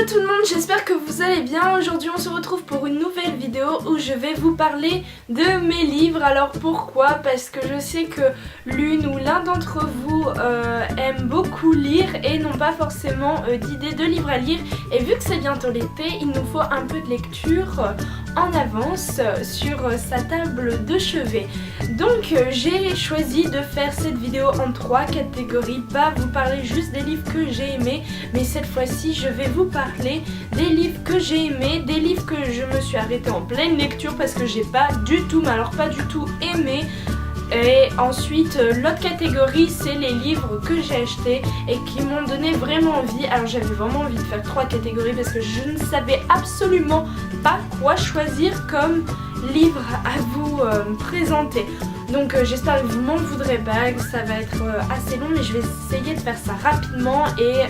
tout le monde, j'espère que vous allez bien. Aujourd'hui on se retrouve pour une nouvelle vidéo où je vais vous parler de mes livres. Alors pourquoi? Parce que je sais que l'une ou l'un d'entre vous aime beaucoup lire et n'ont pas forcément d'idées de livres à lire. Et vu que c'est bientôt l'été, il nous faut un peu de lecture en avance sur sa table de chevet. Donc j'ai choisi de faire cette vidéo en 3 catégories, pas vous parler juste des livres que j'ai aimés, mais cette fois-ci je vais vous parler des livres que j'ai aimés, des livres que je me suis arrêtée en pleine lecture parce que j'ai pas du tout, mais alors pas du tout aimé. Et ensuite l'autre catégorie c'est les livres que j'ai achetés et qui m'ont donné vraiment envie. Alors j'avais vraiment envie de faire 3 catégories parce que je ne savais absolument pas quoi choisir comme livre à vous présenter. Donc j'espère que vous m'en voudrez pas, que ça va être assez long, mais je vais essayer de faire ça rapidement et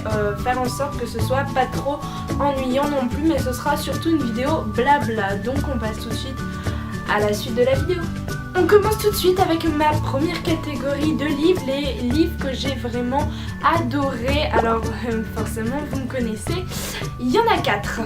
faire en sorte que ce soit pas trop ennuyant non plus, mais ce sera surtout une vidéo blabla. Donc on passe tout de suite à la suite de la vidéo. On commence tout de suite avec ma première catégorie de livres, les livres que j'ai vraiment adorés. Alors forcément vous me connaissez, il y en a 4.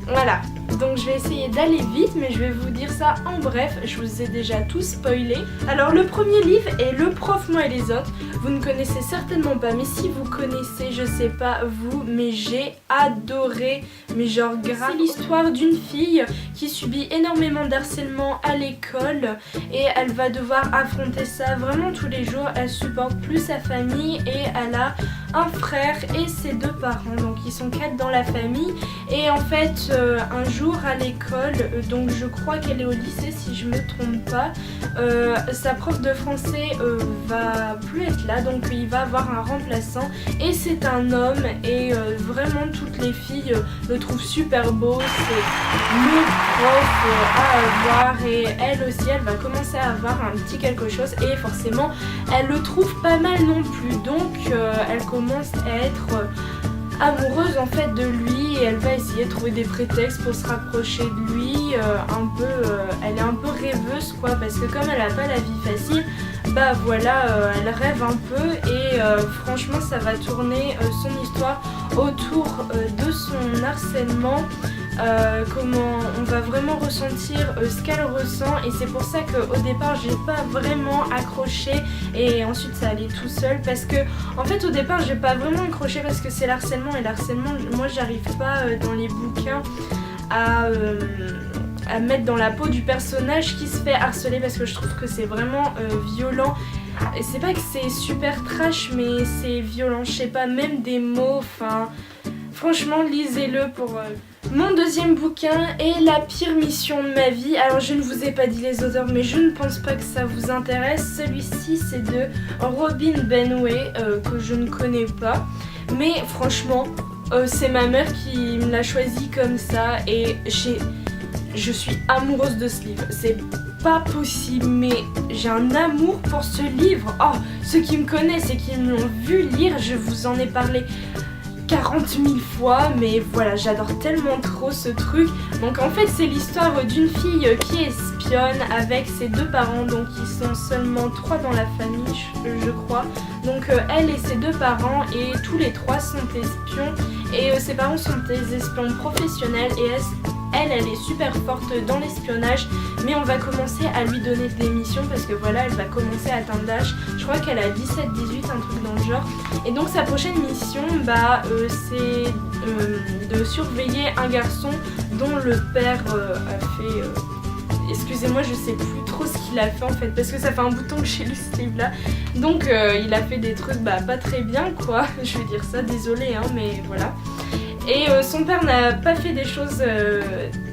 Voilà, donc je vais essayer d'aller vite, mais je vais vous dire ça en bref, je vous ai déjà tout spoilé. Alors le premier livre est Le Prof, moi et les autres. Vous ne connaissez certainement pas, mais si vous connaissez, je sais pas vous, mais j'ai adoré, mais genre grave. C'est l'histoire d'une fille qui subit énormément d'harcèlement à l'école et elle va devoir affronter ça vraiment tous les jours. Elle supporte plus sa famille et elle a un frère et ses 2 parents, donc ils sont 4 dans la famille. Et en fait un jour à l'école, donc je crois qu'elle est au lycée si je me trompe pas, sa prof de français va plus être là, donc il va avoir un remplaçant et c'est un homme et vraiment toutes les filles le trouvent super beau, c'est le prof à avoir et elle aussi elle va commencer à avoir un petit quelque chose et forcément elle le trouve pas mal non plus, donc elle commence à être amoureuse en fait de lui et elle va essayer de trouver des prétextes pour se rapprocher de lui, elle est un peu rêveuse quoi, parce que comme elle a pas la vie facile, bah voilà, elle rêve un peu et franchement ça va tourner son histoire autour de son harcèlement. Comment on va vraiment ressentir ce qu'elle ressent et c'est pour ça qu'au départ j'ai pas vraiment accroché et ensuite ça allait tout seul parce que en fait au départ j'ai pas vraiment accroché parce que c'est l'harcèlement et l'harcèlement moi j'arrive pas dans les bouquins à mettre dans la peau du personnage qui se fait harceler parce que je trouve que c'est vraiment violent. Et c'est pas que c'est super trash mais c'est violent, je sais pas, même des mots, enfin franchement lisez-le pour... Mon deuxième bouquin est La pire mission de ma vie. Alors je ne vous ai pas dit les auteurs mais je ne pense pas que ça vous intéresse. Celui-ci c'est de Robin Benway que je ne connais pas. Mais franchement c'est ma mère qui me l'a choisi comme ça et je suis amoureuse de ce livre. C'est pas possible mais j'ai un amour pour ce livre. Oh, ceux qui me connaissent et qui me l'ont vu lire, je vous en ai parlé 40 000 fois, mais voilà, j'adore tellement trop ce truc. Donc en fait c'est l'histoire d'une fille qui espionne avec ses 2 parents, donc ils sont seulement 3 dans la famille je crois. Donc elle et ses 2 parents et tous les 3 sont espions et ses parents sont des espions professionnels et elle est super forte dans l'espionnage, mais on va commencer à lui donner des missions parce que voilà, elle va commencer à atteindre l'âge, je crois qu'elle a 17-18, un truc dans le genre. Et donc sa prochaine mission, c'est de surveiller un garçon dont le père a fait... excusez-moi, je sais plus trop ce qu'il a fait en fait, parce que ça fait un bout de temps que j'ai lu ce livre là. Donc il a fait des trucs pas très bien quoi, je vais dire ça, désolée hein, mais voilà. Et son père n'a pas fait des choses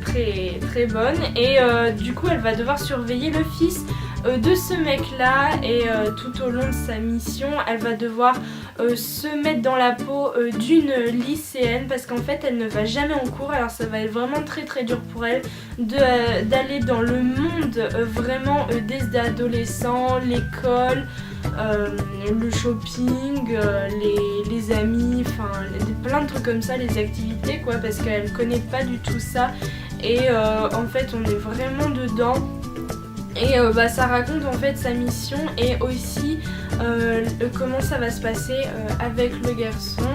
très très bonnes et du coup elle va devoir surveiller le fils de ce mec là et tout au long de sa mission elle va devoir se mettre dans la peau d'une lycéenne parce qu'en fait elle ne va jamais en cours, alors ça va être vraiment très très dur pour elle d'aller dans le monde vraiment des adolescents, l'école, le shopping, les amis, enfin plein de trucs comme ça, les activités quoi, parce qu'elle connaît pas du tout ça et en fait on est vraiment dedans. Et ça raconte en fait sa mission et aussi comment ça va se passer avec le garçon.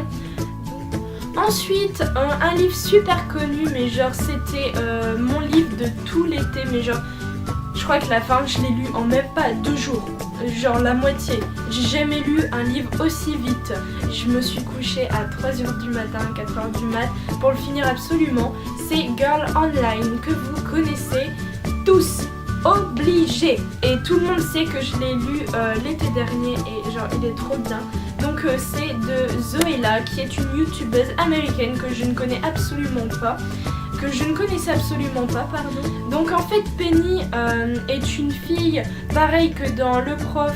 Ensuite, un livre super connu, mais genre c'était mon livre de tout l'été, mais genre je crois que la fin je l'ai lu en même pas 2 jours, genre la moitié. J'ai jamais lu un livre aussi vite. Je me suis couchée à 3h du matin, 4h du mat pour le finir absolument. C'est Girl Online que vous connaissez tous, obligé. Et tout le monde sait que je l'ai lu l'été dernier et genre il est trop bien. Donc c'est de Zoella qui est une youtubeuse américaine que je ne connais absolument pas. Pardon. Donc en fait Penny est une fille pareille que dans Le Prof,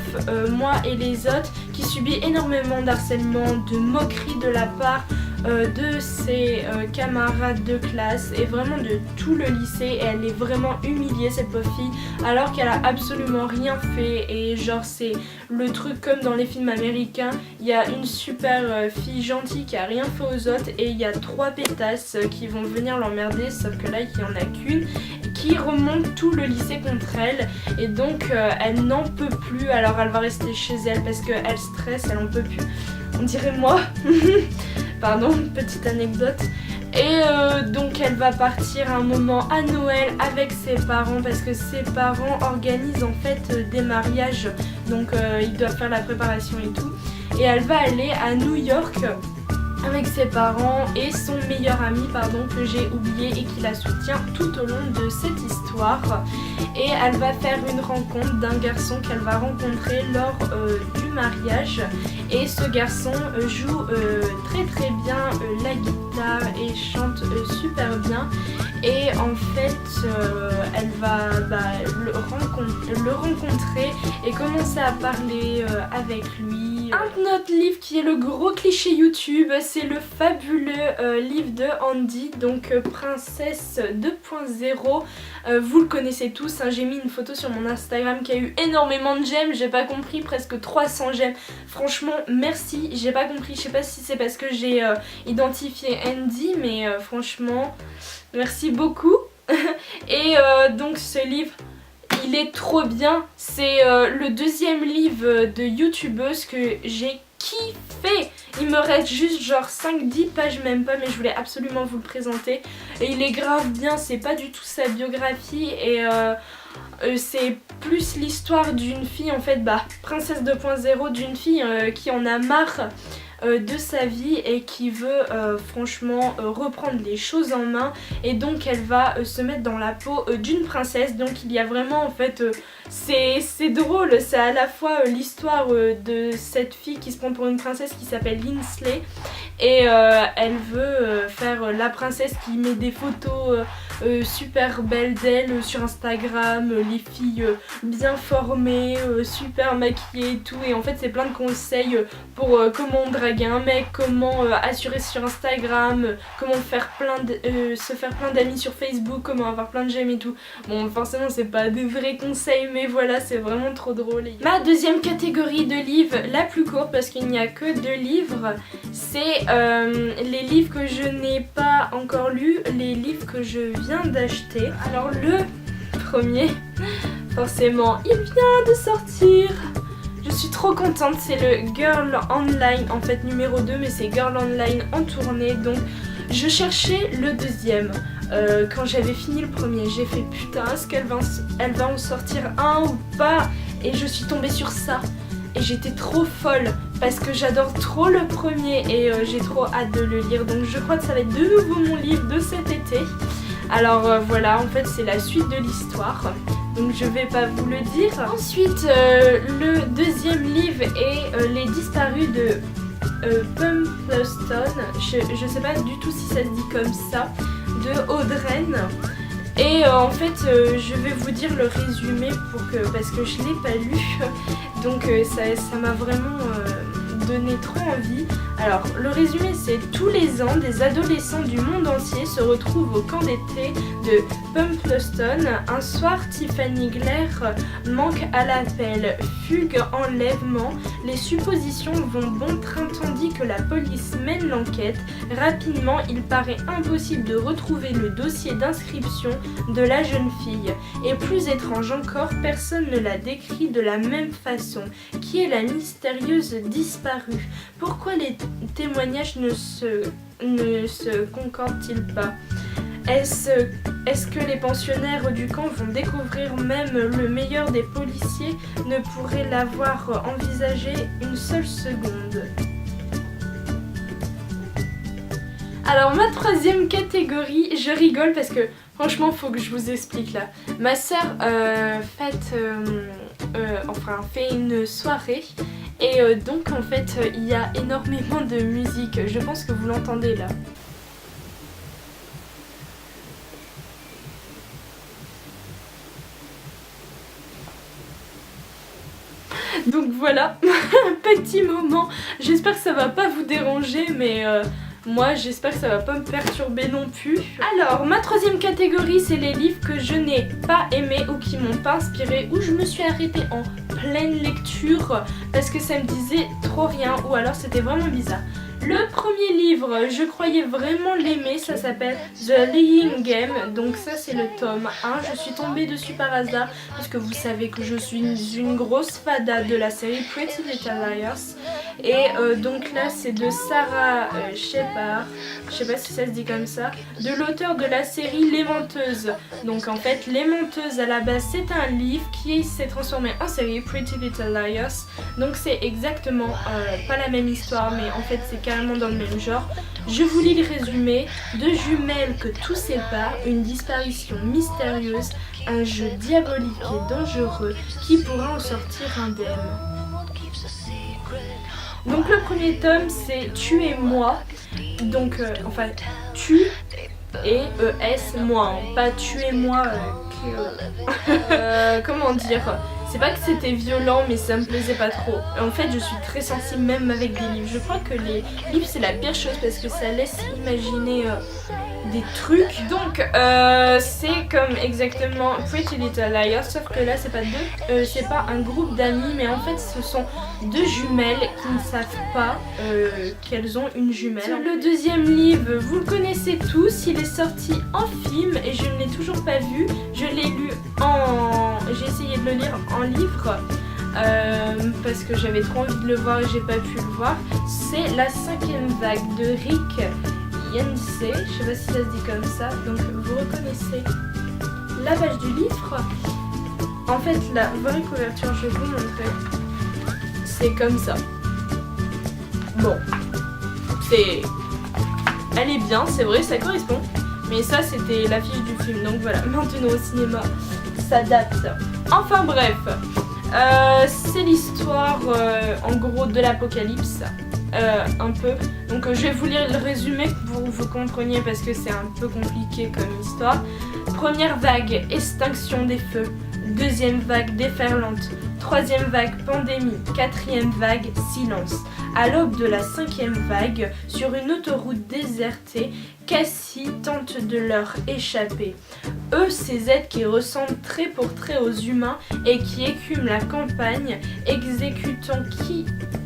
Moi et les autres, qui subit énormément d'harcèlement, de moqueries de la part de ses camarades de classe et vraiment de tout le lycée, et elle est vraiment humiliée cette pauvre fille alors qu'elle a absolument rien fait. Et genre c'est le truc comme dans les films américains, il y a une super fille gentille qui a rien fait aux autres et il y a 3 pétasses qui vont venir l'emmerder, sauf que là il n'y en a qu'une qui remonte tout le lycée contre elle, et donc elle n'en peut plus. Alors elle va rester chez elle parce qu'elle stresse, elle en peut plus, on dirait moi. Pardon, petite anecdote. Et donc elle va partir un moment à Noël avec ses parents parce que ses parents organisent en fait des mariages, donc ils doivent faire la préparation et tout. Et elle va aller à New York avec ses parents et son meilleur ami, que j'ai oublié et qui la soutient tout au long de cette histoire. Et elle va faire une rencontre d'un garçon qu'elle va rencontrer lors du mariage. Et ce garçon joue très très bien la guitare et chante super bien. Et en fait elle va le rencontrer et commencer à parler avec lui. Un autre livre qui est le gros cliché YouTube, c'est le fabuleux livre de Andy, donc Princesse 2.0. Vous le connaissez tous, hein, j'ai mis une photo sur mon Instagram qui a eu énormément de j'aime, j'ai pas compris, presque 300 j'aime. Franchement merci, j'ai pas compris, je sais pas si c'est parce que j'ai identifié Andy, mais franchement merci beaucoup. Et donc ce livre, il est trop bien, c'est le 2e livre de youtubeuse que j'ai kiffé. Il me reste juste genre 5-10 pages, même pas, mais je voulais absolument vous le présenter. Et il est grave bien, c'est pas du tout sa biographie et c'est plus l'histoire d'une fille en fait, Princesse 2.0, d'une fille qui en a marre de sa vie et qui veut franchement reprendre les choses en main, et donc elle va se mettre dans la peau d'une princesse. Donc il y a vraiment en fait c'est drôle, c'est à la fois l'histoire de cette fille qui se prend pour une princesse qui s'appelle Linsley et elle veut faire la princesse qui met des photos super belles d'elle sur Instagram, les filles bien formées, super maquillées et tout, et en fait c'est plein de conseils pour comment draguer un mec, comment assurer sur Instagram, comment se faire plein d'amis sur Facebook, comment avoir plein de j'aime et tout. Bon, forcément c'est pas des vrais conseils, mais voilà, c'est vraiment trop drôle. Ma deuxième catégorie de livres, la plus courte parce qu'il n'y a que 2 livres, c'est les livres que je n'ai pas encore lus, les livres que je viens d'acheter. Alors le premier, forcément, il vient de sortir. Je suis trop contente, c'est le Girl Online, en fait numéro 2, mais c'est Girl Online en tournée. Donc je cherchais le 2e. Quand j'avais fini le premier, j'ai fait putain, est-ce qu'elle va en sortir un ou pas? Et je suis tombée sur ça. Et j'étais trop folle parce que j'adore trop le premier et j'ai trop hâte de le lire. Donc je crois que ça va être de nouveau mon livre de cet été. Alors voilà, en fait c'est la suite de l'histoire, donc je vais pas vous le dire. Ensuite le 2e livre est Les Disparus de Pumpleston, je sais pas du tout si ça se dit comme ça, de Audreyne. Et en fait je vais vous dire le résumé parce que je l'ai pas lu, donc ça m'a vraiment donné trop envie. Alors le résumé, c'est: tous les ans des adolescents du monde entier se retrouvent au camp d'été de Pumpleston. Un soir, Tiffany Claire manque à l'appel. Fugue, enlèvement, les suppositions vont bon train tandis que la police mène l'enquête. Rapidement, il paraît impossible de retrouver le dossier d'inscription de la jeune fille. Et plus étrange encore, personne ne la décrit de la même façon. Qui est la mystérieuse disparue? Pourquoi les témoignages ne se ne se concordent-ils pas? Est-ce que les pensionnaires du camp vont découvrir même le meilleur des policiers ne pourrait l'avoir envisagé une seule seconde? Alors ma troisième catégorie, je rigole parce que franchement faut que je vous explique là. Ma soeur fait une soirée et donc en fait il y a énormément de musique, je pense que vous l'entendez là. Donc voilà, petit moment, j'espère que ça va pas vous déranger mais moi j'espère que ça va pas me perturber non plus. Alors ma troisième catégorie c'est les livres que je n'ai pas aimés ou qui m'ont pas inspiré ou je me suis arrêtée en pleine lecture parce que ça me disait trop rien ou alors c'était vraiment bizarre. Le premier livre, je croyais vraiment l'aimer, ça s'appelle The Lying Game, donc ça c'est le tome 1, je suis tombée dessus par hasard parce que vous savez que je suis une grosse fada de la série Pretty Little Liars et donc là c'est de Sarah Shepard, je sais pas si ça se dit comme ça, de l'auteur de la série Les Menteuses. Donc en fait Les Menteuses à la base c'est un livre qui s'est transformé en série Pretty Little Liars, donc c'est exactement pas la même histoire mais en fait c'est carrément dans le même genre. Je vous lis le résumé. Deux jumelles que tout sépare, une disparition mystérieuse, un jeu diabolique et dangereux, qui pourra en sortir indemne. Donc le premier tome c'est Tu et moi, donc enfin tu et es moi, hein, pas tu et moi comment dire, c'est pas que c'était violent mais ça me plaisait pas trop. En fait je suis très sensible même avec des livres. Je crois que les livres c'est la pire chose parce que ça laisse imaginer des trucs. Donc c'est comme exactement Pretty Little Liars sauf que là c'est pas c'est pas un groupe d'amis mais en fait ce sont deux jumelles qui ne savent pas qu'elles ont une jumelle. Le deuxième livre vous le connaissez tous, il est sorti en film et je ne l'ai toujours pas vu. Je l'ai lu j'ai essayé de le lire en livre parce que j'avais trop envie de le voir et j'ai pas pu le voir. C'est La cinquième vague de Rick Yancey, je sais pas si ça se dit comme ça, donc vous reconnaissez la page du livre. En fait la vraie couverture, je vais vous montrer, c'est comme ça. Bon, elle est bien, c'est vrai, ça correspond, mais ça c'était l'affiche du film, donc voilà, maintenant au cinéma, ça date. Enfin bref, c'est l'histoire en gros de l'apocalypse. Un peu, donc je vais vous lire le résumé pour que vous compreniez parce que c'est un peu compliqué comme histoire. Première vague, extinction des feux. Deuxième vague, déferlante. Troisième vague, pandémie. Quatrième vague, silence. À l'aube de la cinquième vague, sur une autoroute désertée, Cassie tente de leur échapper. Eux, ces êtres qui ressemblent trait pour trait aux humains et qui écument la campagne, exécutant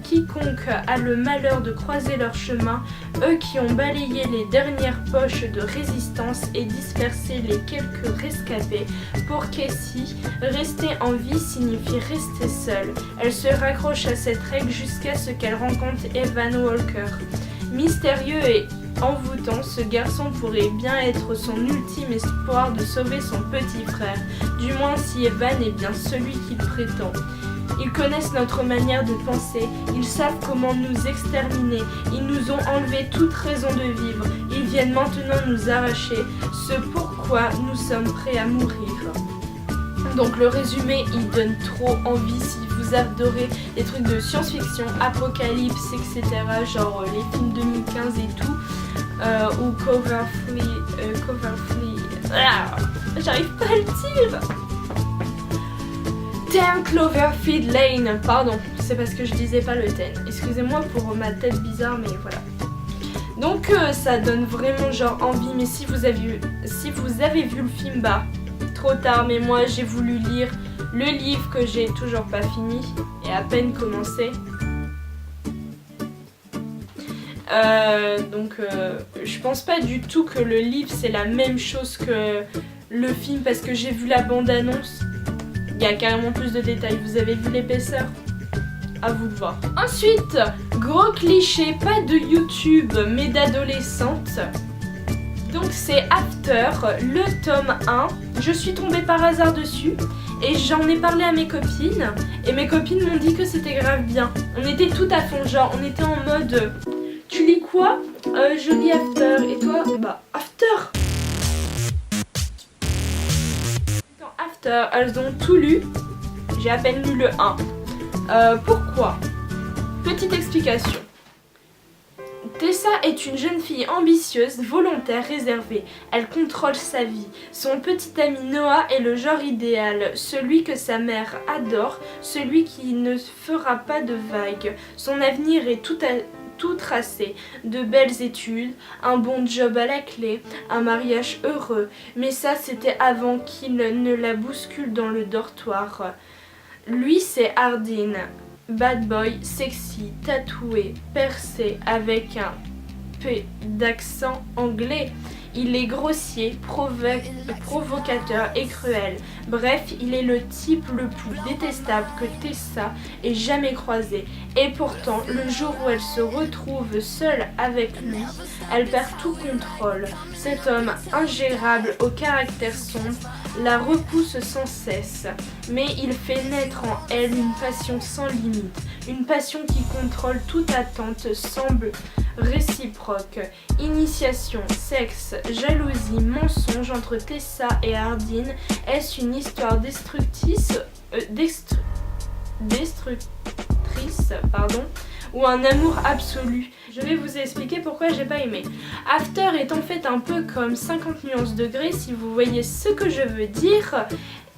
quiconque a le malheur de croiser leur chemin, eux qui ont balayé les dernières poches de résistance et dispersé les quelques rescapés. Pour Cassie, rester en vie signifie rester seule. Elle se raccroche à cette règle jusqu'à ce qu'elle rencontre Evan Walker. Mystérieux et envoûtant, ce garçon pourrait bien être son ultime espoir de sauver son petit frère, du moins si Evan est bien celui qu'il prétend. Ils connaissent notre manière de penser, ils savent comment nous exterminer, ils nous ont enlevé toute raison de vivre, ils viennent maintenant nous arracher ce pourquoi nous sommes prêts à mourir. Donc le résumé il donne trop envie si vous adorez les trucs de science-fiction, apocalypse, etc. Genre les films 2015 et tout, ou Coverfree, j'arrive pas à le dire. 10 Cloverfield Lane, pardon, c'est parce que je disais pas le 10. Excusez-moi pour ma tête bizarre, mais voilà. Donc ça donne vraiment genre envie, mais si vous avez vu le film, bah trop tard, mais moi j'ai voulu lire le livre que j'ai toujours pas fini et à peine commencé. Je pense pas du tout que le livre c'est la même chose que le film parce que j'ai vu la bande-annonce. Il y a carrément plus de détails. Vous avez vu l'épaisseur? à vous de voir. Ensuite, gros cliché, pas de YouTube mais d'adolescente. Donc c'est After, le tome 1. Je suis tombée par hasard dessus et j'en ai parlé à mes copines. Et mes copines m'ont dit que c'était grave bien. On était tout à fond, genre on était en mode tu lis quoi? Je lis After. Et toi? Bah After. Dans After, elles ont tout lu. J'ai à peine lu le 1. Pourquoi? Petite explication. Tessa est une jeune fille ambitieuse, volontaire, réservée. Elle contrôle sa vie. Son petit ami Noah est le genre idéal, celui que sa mère adore, celui qui ne fera pas de vagues. Son avenir est tout tracé, de belles études, un bon job à la clé, un mariage heureux. Mais ça, c'était avant qu'il ne la bouscule dans le dortoir. Lui, c'est Hardin. Bad boy, sexy, tatoué, percé, avec un P d'accent anglais. Il est grossier, provocateur et cruel. Bref, il est le type le plus détestable que Tessa ait jamais croisé. Et pourtant, le jour où elle se retrouve seule avec lui, elle perd tout contrôle. Cet homme ingérable au caractère sombre la repousse sans cesse. Mais il fait naître en elle une passion sans limite. Une passion qui contrôle toute attente, semble réciproque. Initiation, sexe, jalousie, mensonge entre Tessa et Hardin. Est-ce une histoire destructrice, ou un amour absolu? Je vais vous expliquer pourquoi j'ai pas aimé. After est en fait un peu comme 50 nuances degrés, si vous voyez ce que je veux dire,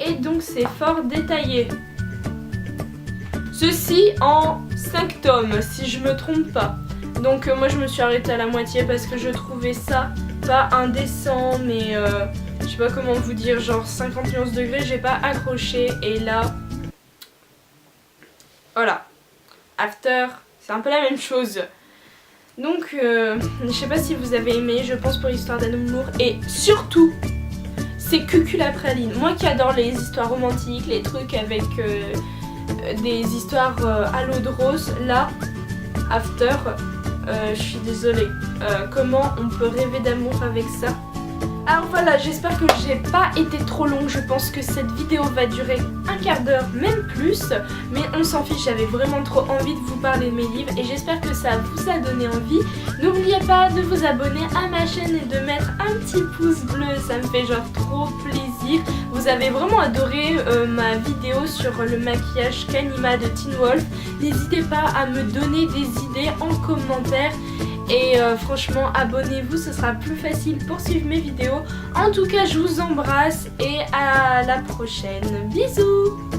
et donc c'est fort détaillé. Ceci en 5 tomes, si je me trompe pas. Donc moi je me suis arrêtée à la moitié parce que je trouvais ça pas indécent, mais je sais pas comment vous dire, genre 50 nuances degrés, j'ai pas accroché, et là, voilà. After, c'est un peu la même chose. Donc je sais pas si vous avez aimé, je pense pour l'histoire d'amour, et surtout c'est cuculapraline. Moi qui adore les histoires romantiques, les trucs avec des histoires à l'eau de rose, là, After, je suis désolée. Comment on peut rêver d'amour avec ça? Alors voilà, j'espère que j'ai pas été trop longue. Je pense que cette vidéo va durer un quart d'heure, même plus. Mais on s'en fiche, j'avais vraiment trop envie de vous parler de mes livres et j'espère que ça vous a donné envie. N'oubliez pas de vous abonner à ma chaîne et de mettre un petit pouce bleu, ça me fait genre trop plaisir. Vous avez vraiment adoré ma vidéo sur le maquillage Kanima de Teen Wolf. N'hésitez pas à me donner des idées en commentaire. Et franchement, abonnez-vous, ce sera plus facile pour suivre mes vidéos. En tout cas, je vous embrasse et à la prochaine. Bisous!